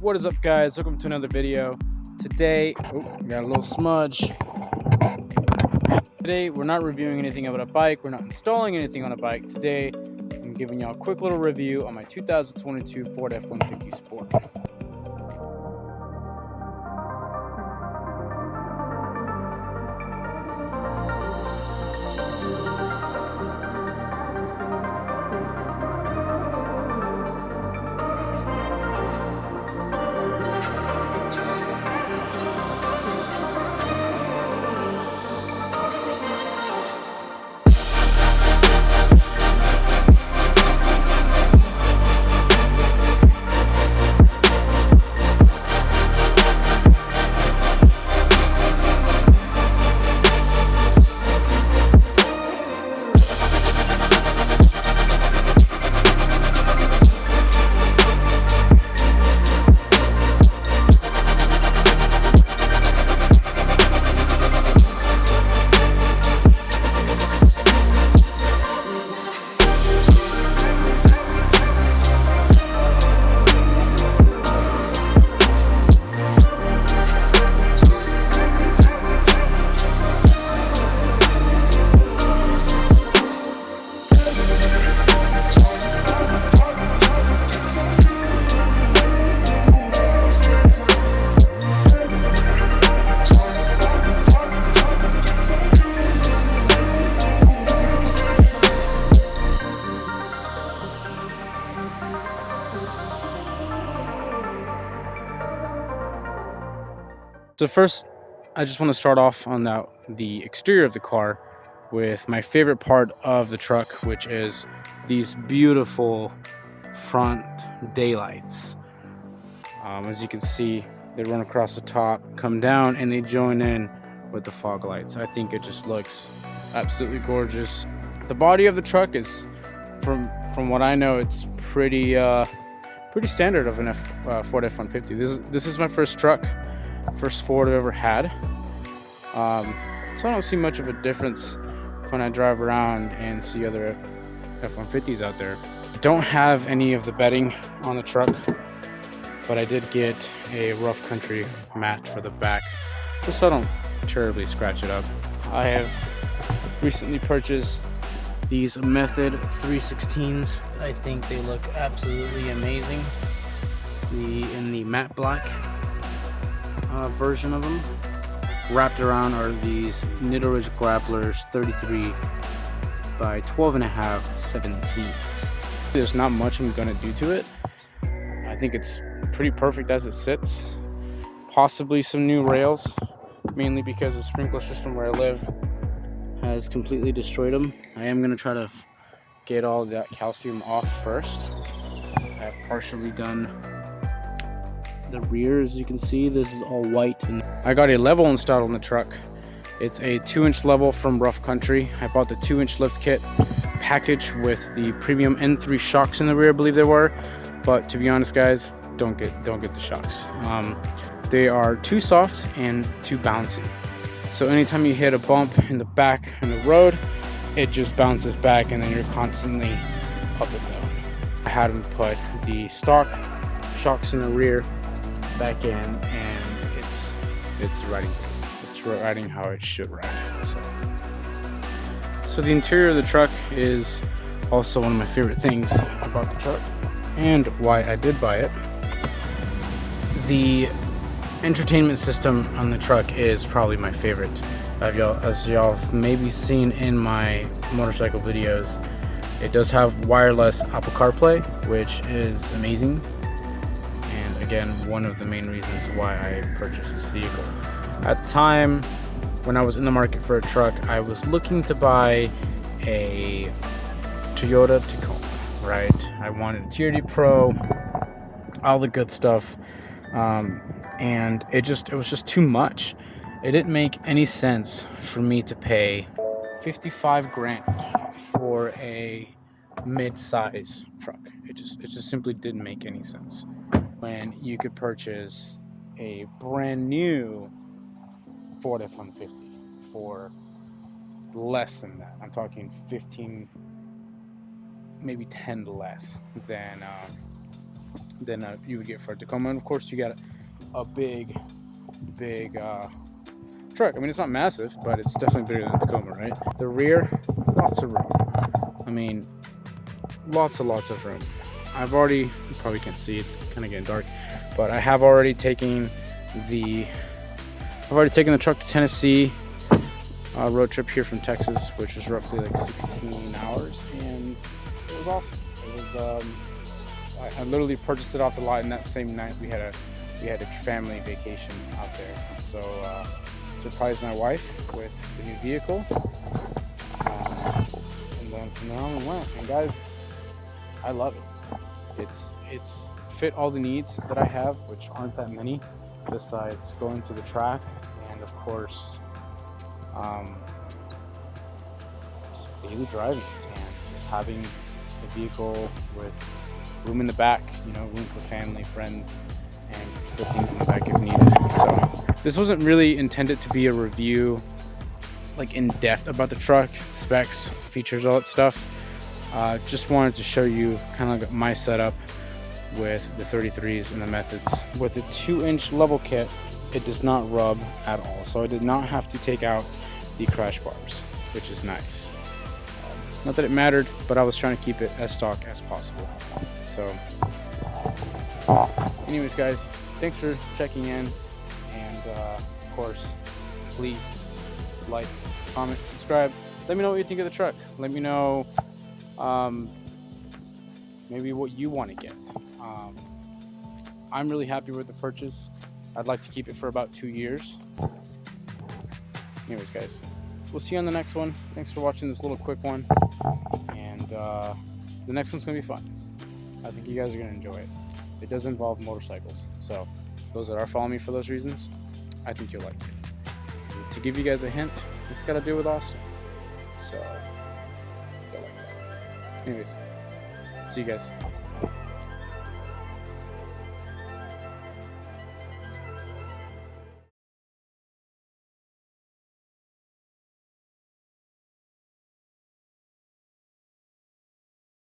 What is up, guys? Welcome to another video. Today, got a little smudge. Today we're not reviewing anything about a bike, we're not installing anything on a bike. Today I'm giving y'all a quick little review on my 2022 Ford F-150 Sport. So first, I just want to start off on the exterior of the car with my favorite part of the truck, which is these beautiful front daylights. As you can see, they run across the top, come down, and they join in with the fog lights. I think it just looks absolutely gorgeous. The body of the truck is, from what I know, it's pretty standard of an Ford F-150. This is my first truck. First Ford I've ever had, so I don't see much of a difference when I drive around and see other F-150s out there. I don't have any of the bedding on the truck, but I did get a rough country mat for the back just so I don't terribly scratch it up. I have recently purchased these Method 316s. I think they look absolutely amazing. In the matte black version of them. Wrapped around are these Nitto Ridge Grapplers 33 by 12.5 17s. There's not much I'm gonna do to it. I think it's pretty perfect as it sits. Possibly some new rails, mainly because the sprinkler system where I live has completely destroyed them. I am gonna try to get all that calcium off first. I have partially done the rear. As you can see, this is all white, and I got a level installed on the truck. It's a 2-inch level from Rough Country. I bought the 2-inch lift kit package with the premium N3 shocks in the rear, I believe they were, but to be honest, guys, don't get the shocks. They are too soft and too bouncy, so anytime you hit a bump in the back in the road, it just bounces back and then you're constantly up and down. I had them put the stock shocks in the rear back in, and it's riding how it should ride. So the interior of the truck is also one of my favorite things about the truck and why I did buy it. The entertainment system on the truck is probably my favorite. As y'all maybe seen in my motorcycle videos, it does have wireless Apple CarPlay, which is amazing. Again, one of the main reasons why I purchased this vehicle. At the time when I was in the market for a truck, I was looking to buy a Toyota Tacoma, right? I wanted a TRD Pro, all the good stuff, and it was just too much. It didn't make any sense for me to pay 55 grand for a mid-size truck. It just simply didn't make any sense when you could purchase a brand new Ford F-150 for less than that. I'm talking 15, maybe 10 less than than you would get for a Tacoma. And of course, you got a big truck. I mean, it's not massive, but it's definitely bigger than a Tacoma, right? The rear, lots of room. I mean, lots of room. I've already, you probably can't see, it's kind of getting dark, but I have already taken the truck to Tennessee, road trip here from Texas, which was roughly like 16 hours, and it was awesome. It was, I literally purchased it off the lot, and that same night we had a family vacation out there. So surprised my wife with the new vehicle, and then from there on we went. And guys, I love it. It's fit all the needs that I have, which aren't that many, besides going to the track and of course just daily driving and just having a vehicle with room in the back, you know, room for family, friends, and put things in the back if needed. So this wasn't really intended to be a review like in depth about the truck, specs, features, all that stuff. Just wanted to show you kind of like my setup with the 33's and the methods. With the 2-inch level kit, it does not rub at all, so I did not have to take out the crash bars, which is nice. Not that it mattered, but I was trying to keep it as stock as possible. So anyways guys, thanks for checking in, and of course, please like, comment, subscribe. Let me know what you think of the truck. Let me know maybe what you want to get. I'm really happy with the purchase. I'd like to keep it for about 2 years. Anyways guys, we'll see you on the next one. Thanks for watching this little quick one, and the next one's gonna be fun. I think you guys are gonna enjoy it. It does involve motorcycles, so those that are following me for those reasons, I think you'll like it. To give you guys a hint, it's got to do with Austin, so go like that. Anyways, see you guys.